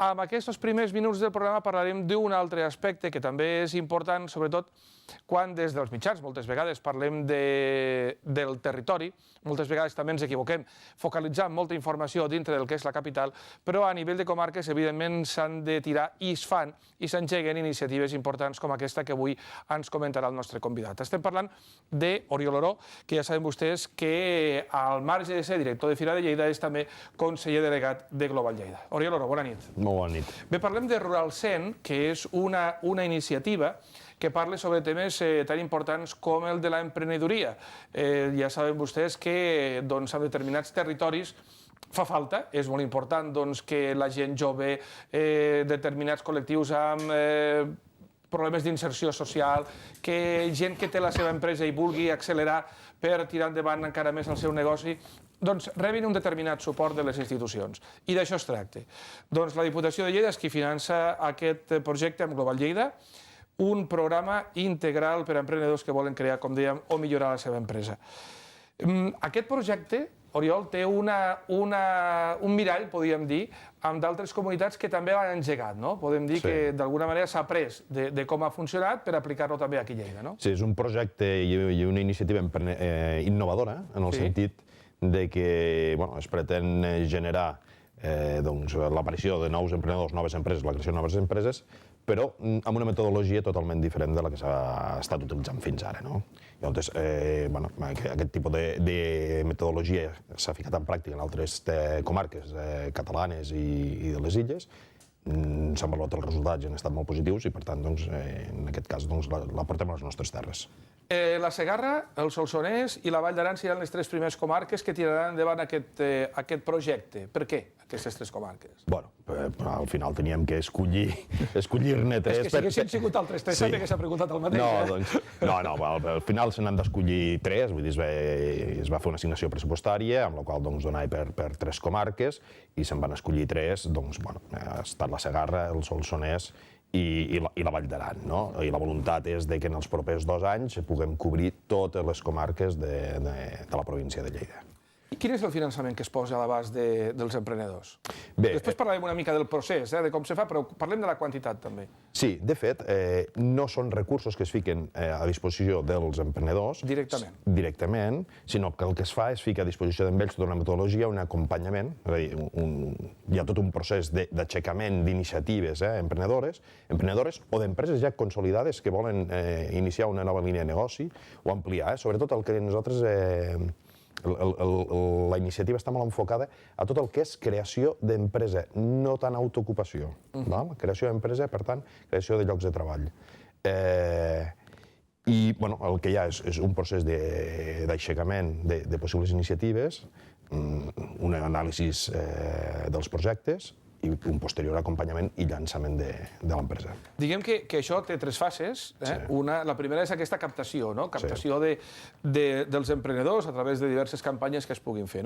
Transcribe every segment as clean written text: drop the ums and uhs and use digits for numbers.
amb aquests primers minuts del programa parlarem d'un altre aspecte que també és important, sobretot quan des dels mitjans moltes vegades parlem del territori, moltes vegades també ens equivoquem focalitzant molta informació dintre del que és la capital, però a nivell de comarques evidentment s'han de tirar i es fan i s'engeguen iniciatives importants com aquesta que avui ens comentarà el nostre convidat. Estem parlant d'Oriol Oró, que ja saben vostès que al marge de ser director de Fira de Lleida és també conseller delegat de Global Lleida. Oriol Oró, bona nit. Molt bona nit. Bé, parlem de Rural Cent, que és una iniciativa que parla sobre temes tan importants com el de l'emprenedoria. Ja saben vostès que en determinats territoris fa falta, és molt important que la gent jove, determinats col·lectius amb problemes d'inserció social, que gent que té la seva empresa i vulgui accelerar per tirar endavant encara més el seu negoci, rebin un determinat suport de les institucions. I d'això es tracta. La Diputació de Lleida és qui finança aquest projecte amb Global Lleida, un programa integral per a emprenedors que volen crear, com dèiem, o millorar la seva empresa. Aquest projecte, Oriol, té un mirall, podríem dir, amb d'altres comunitats que també l'han engegat, no? Podem dir que d'alguna manera s'ha après de com ha funcionat per aplicar-lo també aquí a Lleida, no? Sí, és un projecte i una iniciativa innovadora, en el sentit que es pretén generar l'aparició de nous emprenedors, noves empreses, la creació de noves empreses, però amb una metodologia totalment diferent de la que s'ha estat utilitzant fins ara. Llavors, aquest tipus de metodologia s'ha ficat en pràctica en altres comarques catalanes i de les illes. S'han valorat els resultats i han estat molt positius i, per tant, en aquest cas, la portem a les nostres terres. La Segarra, el Solsonès i la Vall d'Aran seran les tres primeres comarques que tiraran endavant aquest projecte. Per què aquestes tres comarques? Bé, al final teníem que escollir-ne tres. És que si haguessin sigut altres tres també que s'ha preguntat el mateix. No, al final se n'han d'escollir tres, vull dir, es va fer una assignació pressupostària, amb la qual donava per tres comarques, i se'n van escollir tres, ha estat la Segarra, el Solsonès i la Vall d'Aran. I la voluntat és que en els propers 2 anys puguem cobrir totes les comarques de la província de Lleida. I quin és el finançament que es posa a l'abast dels emprenedors? Després parlarem una mica del procés, de com se fa, però parlem de la quantitat també. Sí, de fet, no són recursos que es fiquen a disposició dels emprenedors directament, sinó que el que es fa és ficar a disposició d'ells tota una metodologia, un acompanyament, és a dir, hi ha tot un procés d'aixecament d'iniciatives emprenedores o d'empreses ja consolidades que volen iniciar una nova línia de negoci o ampliar. Sobretot el que nosaltres la iniciativa està molt enfocada a tot el que és creació d'empresa, no tant autoocupació. Creació d'empresa, per tant, creació de llocs de treball. I el que hi ha és un procés d'aixecament de possibles iniciatives, un anàlisi dels projectes i un posterior acompanyament i llançament de l'empresa. Diguem que això té 3 fases. La primera és aquesta captació, captació dels emprenedors a través de diverses campanyes que es puguin fer.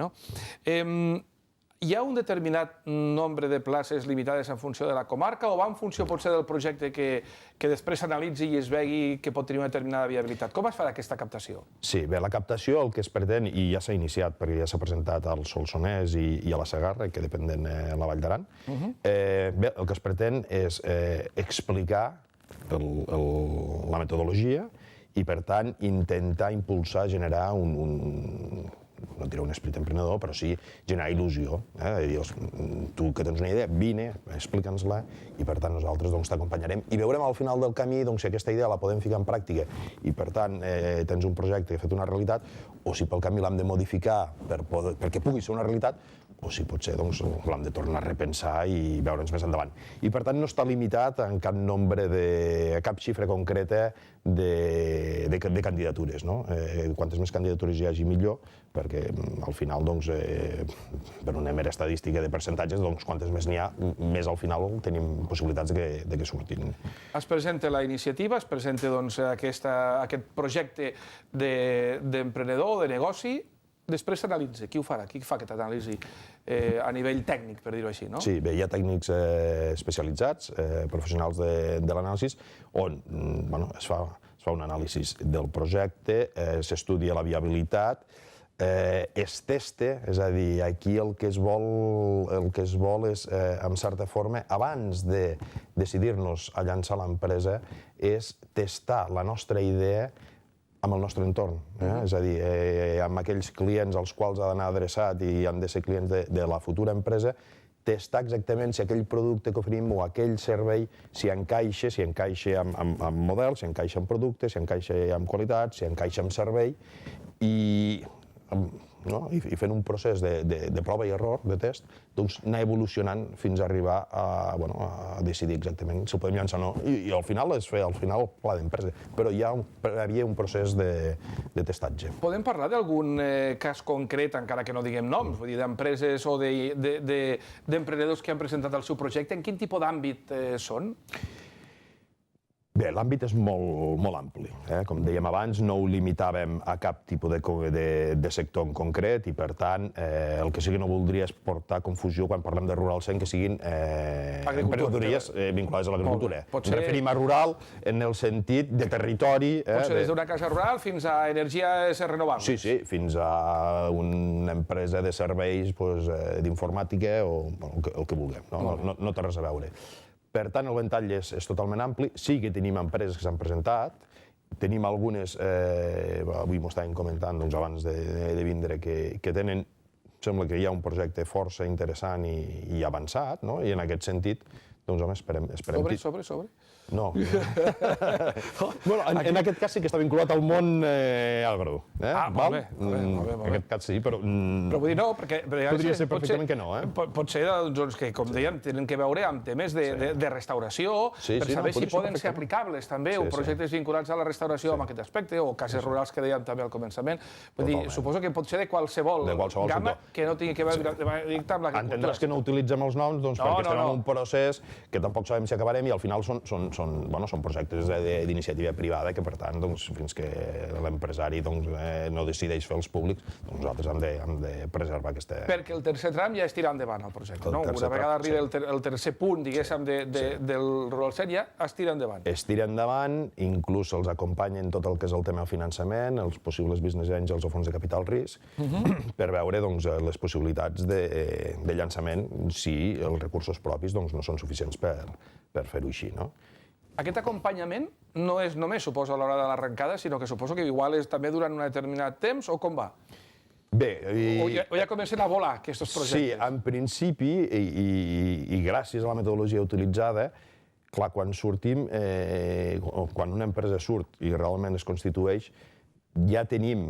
Hi ha un determinat nombre de places limitades en funció de la comarca o va en funció potser del projecte que després s'analitzi i es vegi que pot tenir una determinada viabilitat? Com es farà aquesta captació? Sí, bé, la captació el que es pretén, i ja s'ha iniciat perquè ja s'ha presentat al Solsonès i a la Segarra, que depenen de la Vall d'Aran, bé, el que es pretén és explicar la metodologia i, per tant, intentar impulsar, generar no diré un esperit emprenedor, però sí generar il·lusió. Tu que tens una idea, vine, explica'ns-la, i per tant nosaltres t'acompanyarem i veurem al final del camí si aquesta idea la podem ficar en pràctica i per tant tens un projecte que ha fet una realitat, o si pel camí l'hem de modificar perquè pugui ser una realitat, o si potser l'hem de tornar a repensar i veure'ns més endavant. I per tant no està limitat en cap nombre, a cap xifra concreta de candidatures. Quantes més candidatures hi hagi millor, perquè al final, per una mera estadística de percentatges, quantes més n'hi ha, més al final tenim possibilitats de que surtin. Es presenta la iniciativa, es presenta aquest projecte d'emprenedor, de negoci. Després s'analitza. Qui ho farà? Qui fa aquesta anàlisi a nivell tècnic, per dir-ho així, no? Sí, bé, hi ha tècnics especialitzats, professionals de l'anàlisi, on es fa un anàlisi del projecte, s'estudia la viabilitat, es testa, és a dir, aquí el que es vol és, en certa forma, abans de decidir-nos a llançar l'empresa, és testar la nostra idea amb el nostre entorn. És a dir, amb aquells clients als quals ha d'anar adreçat i han de ser clients de la futura empresa, testar exactament si aquell producte que oferim o aquell servei si encaixa amb model, si encaixa amb producte, si encaixa amb qualitat, si encaixa amb servei i fent un procés de prova i error, de test, doncs anar evolucionant fins a arribar a decidir exactament si ho podem llançar o no. I al final és fer el pla d'empresa, però hi havia un procés de testatge. Podem parlar d'algun cas concret, encara que no diguem noms, vull dir, d'empreses o d'emprenedors que han presentat el seu projecte? En quin tipus d'àmbit són? Bé, l'àmbit és molt ampli. Com dèiem abans, no ho limitàvem a cap tipus de sector en concret i, per tant, el que sí que no voldria és portar confusió quan parlem de Rural 100, que siguin emprenedories vinculades a l'agricultura. Ens referim a rural en el sentit de territori. Pot ser des d'una casa rural fins a energies renovables. Sí, fins a una empresa de serveis d'informàtica o el que vulguem. No té res a veure. Per tant, el ventall és totalment ampli. Sí que tenim empreses que s'han presentat. Tenim algunes, avui m'ho estàvem comentant abans de vindre, que tenen, sembla que hi ha un projecte força interessant i avançat, i en aquest sentit, doncs, home, esperem... Sobre? No. En aquest cas sí que està vinculat al món agro. Molt bé. En aquest cas sí, però... Però vull dir, no, perquè... Podria ser perfectament que no, Pot ser, doncs, que, com dèiem, tenen que veure amb temes de restauració, per saber si poden ser aplicables també, o projectes vinculats a la restauració amb aquest aspecte, o cases rurals que dèiem també al començament. Vull dir, suposo que pot ser de qualsevol gamma que no tingui que veure amb l'agricultura. Entendràs que no utilitzem els noms perquè estem en un procés que tampoc sabem si acabarem i al final són projectes d'iniciativa privada que, per tant, fins que l'empresari no decideix fer els públics, nosaltres hem de preservar aquesta... Perquè el tercer tram ja es tira endavant el projecte, no? Una vegada arriba el tercer punt, diguéssim, del Rural 100, ja es tira endavant. Es tira endavant, inclús els acompanyen tot el que és el tema del finançament, els possibles business angels o fons de capital risc, per veure les possibilitats de llançament si els recursos propis no són suficients per fer-ho així, no? Aquest acompanyament no és només, suposo, a l'hora de l'arrencada, sinó que suposo que igual és també durant un determinat temps, o com va? Bé... O ja comencen a volar aquests projectes? Sí, en principi, i gràcies a la metodologia utilitzada, clar, quan sortim, quan una empresa surt i realment es constitueix, ja tenim,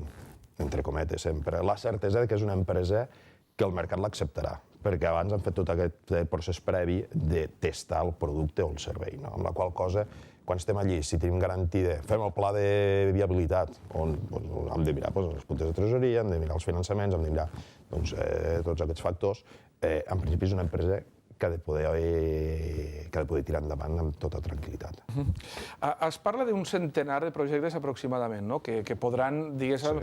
entre cometes sempre, la certesa que és una empresa que el mercat l'acceptarà, perquè abans han fet tot aquest procés previ de testar el producte o el servei, amb la qual cosa, quan estem allí, si tenim garantida, fem el pla de viabilitat, on hem de mirar els punts de tresoreria, hem de mirar els finançaments, hem de mirar tots aquests factors, en principi és una empresa que ha de poder tirar endavant amb tota tranquil·litat. Es parla d'un centenar de projectes aproximadament, que podran, diguéssim,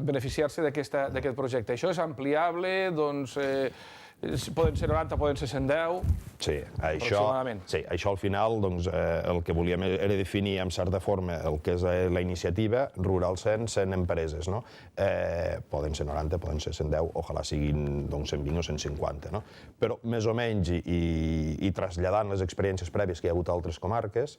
beneficiar-se d'aquest projecte. Això és ampliable, doncs... Poden ser 90, poden ser 110, aproximadament. Sí, això al final el que volíem era definir amb certa forma el que és la iniciativa Rural 100 empreses. Poden ser 90, poden ser 110, ojalà siguin 120 o 150. Però més o menys, i traslladant les experiències prèvies que hi ha hagut a altres comarques,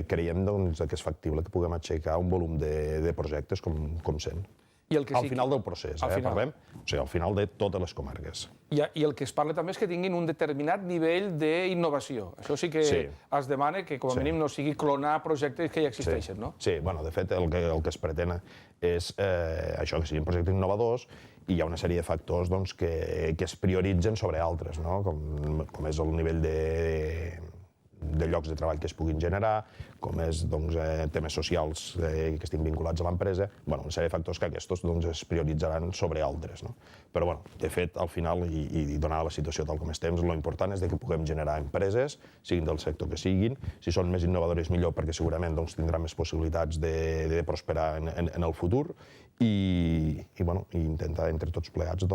creiem que és factible que puguem aixecar un volum de projectes com 100. Al final del procés, parlem? O sigui, al final de totes les comarques. I el que es parla també és que tinguin un determinat nivell d'innovació. Això sí que es demana que, com a mínim, no sigui clonar projectes que ja existeixen, no? Sí, de fet, el que es pretén és això, que siguin projectes innovadors, i hi ha una sèrie de factors que es prioritzen sobre altres, com és el nivell de llocs de treball que es puguin generar, com és temes socials que estiguin vinculats a l'empresa, una sèrie de factors que aquests es prioritzaran sobre altres. Però, de fet, al final, i donada la situació tal com estem, l'important és que puguem generar empreses, siguin del sector que siguin, si són més innovadores millor, perquè segurament tindran més possibilitats de prosperar en el futur, i intentar entre tots plegats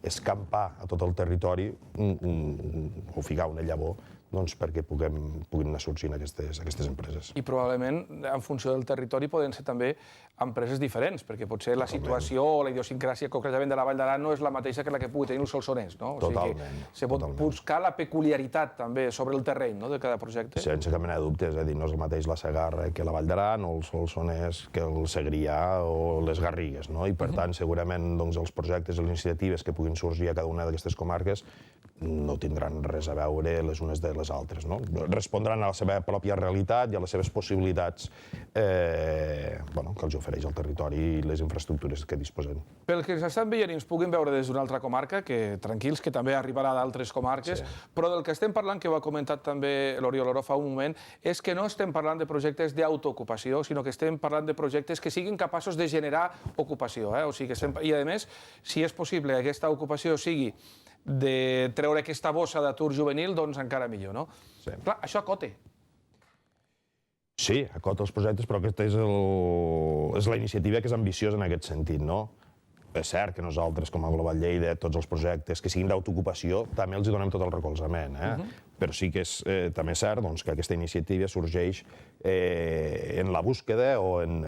escampar a tot el territori o ficar una llavor doncs, perquè puguin anar sorgint aquestes empreses. I probablement, en funció del territori, poden ser també empreses diferents, perquè potser la situació o la idiosincràsia concretament de la Vall d'Aran no és la mateixa que la que pugui tenir el Solsonès, no? Totalment. Se pot buscar la peculiaritat també sobre el terreny de cada projecte. Sense cap mena de dubte, és a dir, no és el mateix la Segarra que la Vall d'Aran o el Solsonès que el Segrià o les Garrigues, no? I per tant, segurament els projectes i les iniciatives que puguin sorgir a cada una d'aquestes comarques no tindran res a veure les unes de les altres, no? Respondran a la seva pròpia realitat i a les seves possibilitats que els ofereix el territori i les infraestructures que disposem. Pel que ens estan veient i ens puguin veure des d'una altra comarca, que tranquils, que també arribarà d'altres comarques, però del que estem parlant, que ho ha comentat també l'Oriol Oró fa un moment, és que no estem parlant de projectes d'autoocupació, sinó que estem parlant de projectes que siguin capaços de generar ocupació. I, a més, si és possible que aquesta ocupació sigui de treure aquesta bossa d'atur juvenil, doncs encara millor, no? Clar, això acota. Sí, acota els projectes, però aquesta és la iniciativa que és ambiciosa en aquest sentit, no? És cert que nosaltres, com a Global Lleida, tots els projectes que siguin d'autoocupació, també els donem tot el recolzament, però sí que és també cert que aquesta iniciativa sorgeix en la búsqueda o en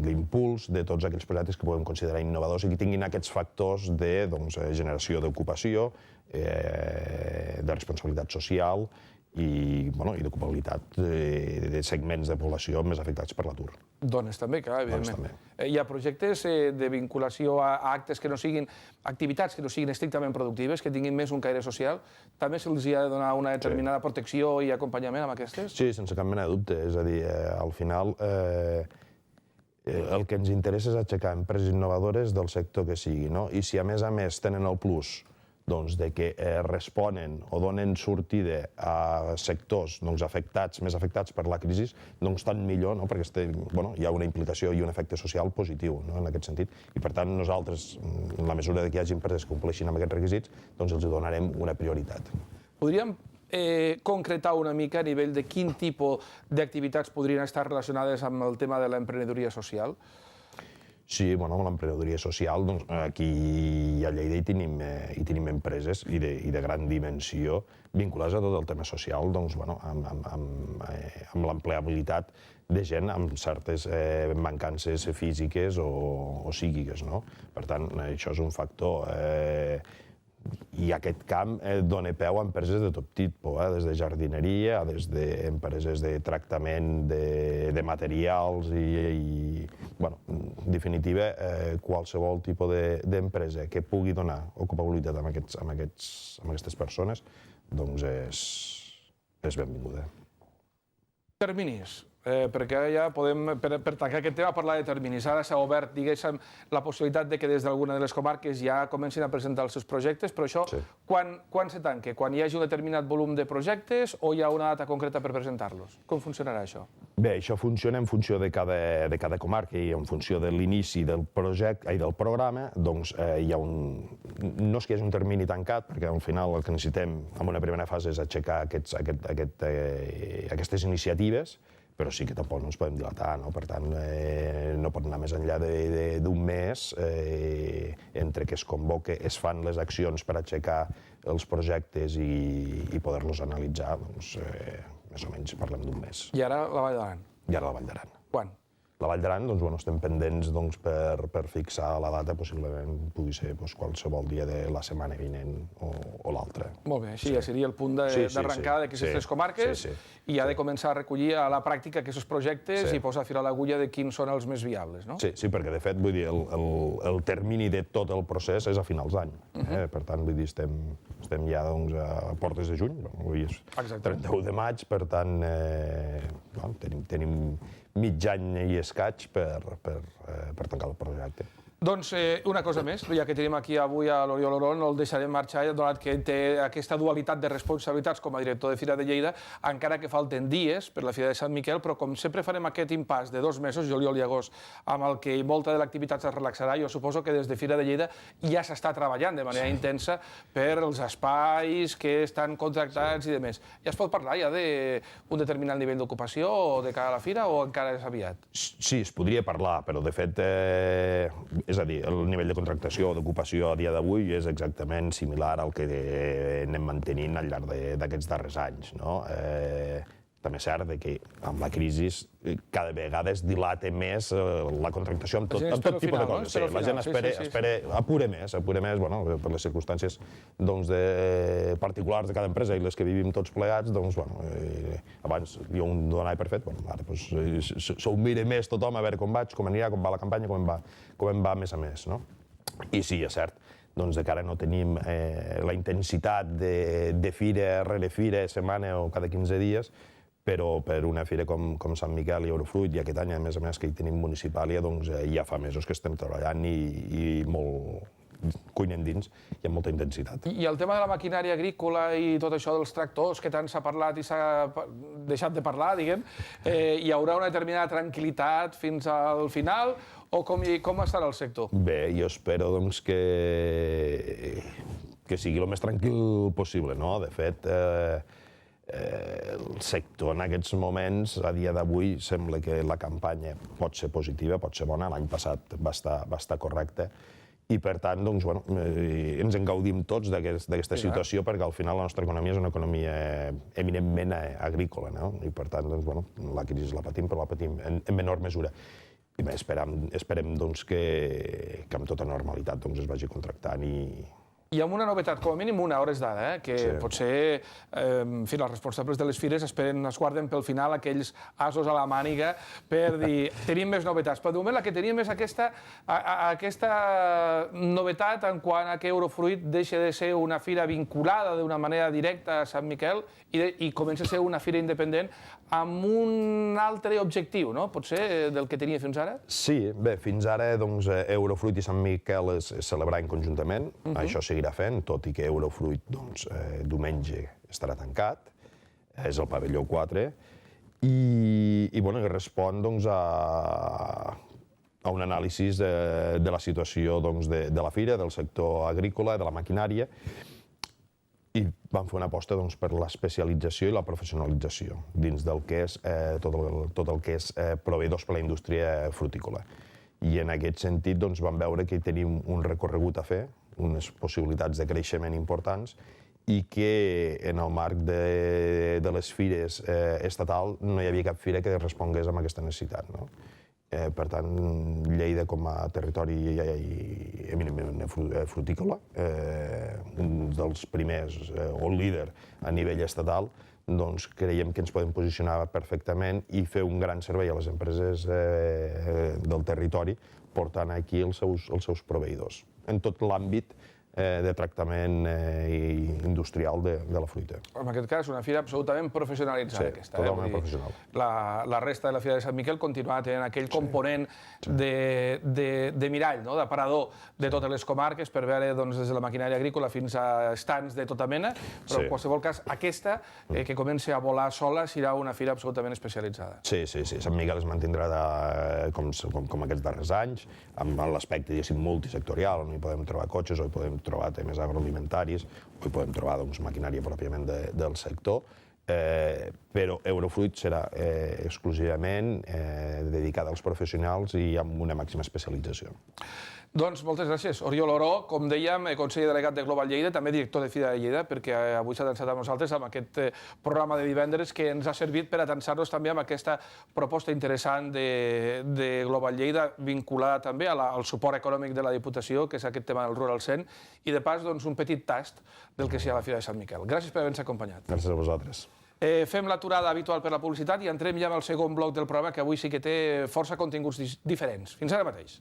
l'impuls de tots aquells projectes que podem considerar innovadors i que tinguin aquests factors de generació d'ocupació, de responsabilitat social i d'ocupabilitat de segments de població més afectats per l'atur. Dones també, clar, evidentment. Hi ha projectes de vinculació a actes que no siguin, activitats que no siguin estrictament productives, que tinguin més un caire social. També se'ls ha de donar una determinada protecció i acompanyament amb aquestes? Sí, sense cap mena de dubte. És a dir, al final el que ens interessa és aixecar empreses innovadores del sector que sigui, no? I si a més tenen el plus de que responen o donen sortida a sectors més afectats per la crisi, tant millor, perquè hi ha una implicació i un efecte social positiu en aquest sentit. I per tant, nosaltres, en la mesura que hi hagi empreses que compleixin amb aquests requisits, els donarem una prioritat. Podríem concretar una mica a nivell de quin tipus d'activitats podrien estar relacionades amb el tema de l'emprenedoria social? Sí, amb l'emprenedoria social, aquí a Lleida hi tenim empreses i de gran dimensió vinculades a tot el tema social, amb l'empleabilitat de gent amb certes mancances físiques o psíquiques. Per tant, això és un factor. I aquest camp dona peu a empreses de tot tipus, des de jardineria, des d'empreses de tractament de materials i, en definitiva, qualsevol tipus d'empresa que pugui donar ocupabilitat a aquestes persones, doncs és benvinguda. Terminis. Perquè ara ja podem, per tancar aquest tema, parlar de terminis. Ara s'ha obert, diguéssim, la possibilitat de que des d'alguna de les comarques ja comencin a presentar els seus projectes, però això, quan se tanca? Quan hi hagi un determinat volum de projectes o hi ha una data concreta per presentar-los? Com funcionarà això? Bé, això funciona en funció de cada comarca i en funció de l'inici del programa, doncs hi ha no és que hi hagi un termini tancat, perquè al final el que necessitem en una primera fase és aixecar aquestes iniciatives, però sí que tampoc no ens podem dilatar, no? Per tant, no pot anar més enllà d'un mes entre que es convoca, es fan les accions per aixecar els projectes i poder-los analitzar, doncs més o menys parlem d'un mes. I ara la Vall d'Aran? I ara la Vall d'Aran. Quan? La Vall d'Aran, estem pendents per fixar la data, possiblement pugui ser qualsevol dia de la setmana vinent o l'altra. Molt bé, així ja seria el punt d'arrencada d'aquestes tres comarques i ha de començar a recollir a la pràctica aquests projectes i posar fil a l'agulla de quins són els més viables, no? Sí, perquè de fet, vull dir, el termini de tot el procés és a finals d'any. Per tant, vull dir, estem ja a portes de juny, avui és 31 de maig, per tant, tenim mig any i escaig per tancar el projecte. Doncs una cosa més, ja que tenim aquí avui a l'Oriol Oró, no el deixarem marxar, donat que té aquesta dualitat de responsabilitats com a director de Fira de Lleida, encara que falten dies per la Fira de Sant Miquel, però com sempre farem aquest impàs de 2 mesos, juliol i agost, amb el que molta de l'activitat es relaxarà, jo suposo que des de Fira de Lleida ja s'està treballant de manera intensa per els espais que estan contractats i demés. Ja es pot parlar ja d'un determinat nivell d'ocupació de cara a la Fira o encara és aviat? Sí, es podria parlar, però de fet És a dir, el nivell de contractació o d'ocupació a dia d'avui és exactament similar al que anem mantenint al llarg d'aquests darrers anys, no? També és cert que amb la crisi cada vegada es dilata més la contractació amb tot tipus de coses. La gent espera, apura més, per les circumstàncies particulars de cada empresa i les que vivim tots plegats, abans jo ho donava per fet, ara s'ho mira més tothom a veure com vaig, com anirà, com va la campanya, com em va més a més. I sí, és cert, de cara no tenim la intensitat de fira rere fira, setmana o cada 15 dies, però per una fira com Sant Miquel i Eurofruit, i aquest any, a més que hi tenim municipàlia, ja fa mesos que estem treballant i molt cuinen dins i amb molta intensitat. I el tema de la maquinària agrícola i tot això dels tractors, que tant s'ha parlat i s'ha deixat de parlar, diguem, hi haurà una determinada tranquil·litat fins al final, o com estarà el sector? Bé, jo espero que sigui el més tranquil possible, no? De fet, el sector en aquests moments, a dia d'avui, sembla que la campanya pot ser positiva, pot ser bona. L'any passat va estar correcta i, per tant, ens en gaudim tots d'aquesta situació perquè, al final, la nostra economia és una economia eminentment agrícola, no? I, per tant, la crisi la patim, però la patim en menor mesura. I esperem que amb tota normalitat es vagi contractant i amb una novetat, com a mínim una, a hores d'ara, que potser els responsables de les fires es guarden pel final aquells asos a la màniga per dir, tenim més novetats. Però de moment la que tenim és aquesta novetat en quant a que Eurofruit deixa de ser una fira vinculada d'una manera directa a Sant Miquel i comença a ser una fira independent amb un altre objectiu, no? Potser del que tenia fins ara? Sí, bé, fins ara Eurofruit i Sant Miquel es celebraven conjuntament, això seguirà fent, tot i que Eurofruit diumenge estarà tancat, és el pavelló 4, i respon a un anàlisi de la situació de la fira, del sector agrícola, de la maquinària, i vam fer una aposta per l'especialització i la professionalització dins del que és tot el que és proveïdors per a la indústria frutícola. I en aquest sentit vam veure que hi tenim un recorregut a fer, unes possibilitats de creixement importants, i que en el marc de les fires estatal no hi havia cap fira que respongués a aquesta necessitat. Per tant, Lleida com a territori eminentment frutícola, un dels primers, o líder a nivell estatal, creiem que ens podem posicionar perfectament i fer un gran servei a les empreses del territori portant aquí els seus proveïdors, en tot l'àmbit de tractament industrial de la fruita. En aquest cas, una fira absolutament professionalitzada. Sí, totalment professional. La resta de la Fira de Sant Miquel continua tenint aquell component de mirall, d'aparador de totes les comarques per veure des de la maquinària agrícola fins a estants de tota mena, però en qualsevol cas aquesta, que comença a volar sola, serà una fira absolutament especialitzada. Sí. Sant Miquel es mantindrà com aquests darrers anys, amb l'aspecte multisectorial, on hi podem trobar cotxes, on hi podem trobar temes agroalimentaris, o hi podem trobar maquinària pròpiament del sector, però Eurofruit serà exclusivament dedicada als professionals i amb una màxima especialització. Doncs moltes gràcies. Oriol Oró, com dèiem, conseller delegat de Global Lleida, també director de Fira de Lleida, perquè avui s'ha atansat amb nosaltres amb aquest programa de divendres que ens ha servit per atansar-nos també amb aquesta proposta interessant de Global Lleida, vinculada també al suport econòmic de la Diputació, que és aquest tema del Rural Cent, i de pas un petit tast del que serà la Fira de Sant Miquel. Gràcies per haver-nos acompanyat. Gràcies a vosaltres. Fem l'aturada habitual per la publicitat i entrem ja en el segon bloc del programa, que avui sí que té força continguts diferents. Fins ara mateix.